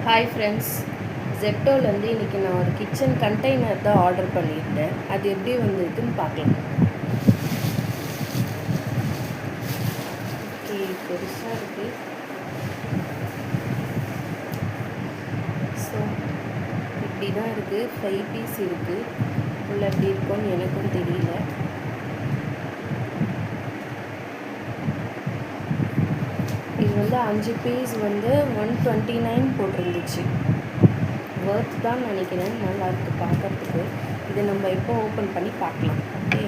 Hi friends, ஜெப்டோலேருந்து இன்றைக்கி நான் ஒரு கிச்சன் கண்டெய்னர் தான் ஆர்டர் பண்ணியிருந்தேன். அது எப்படி வந்திருக்குன்னு பார்க்கலாம். ஓகே, பெருசாக இருக்குது. ஸோ இப்படி தான் இருக்குது. 5 பீஸ் இருக்குது. உள்ள எப்படி இருக்கும்னு எனக்கும் தெரியல. இது 5 பீஸ் 129 போட்டிருந்துச்சு. ஒர்த் தான் நினைக்கிறேன். நல்லாயிருக்கு பார்க்குறதுக்கு. இதை நம்ம இப்போ ஓப்பன் பண்ணி பார்க்கலாம். ஓகே.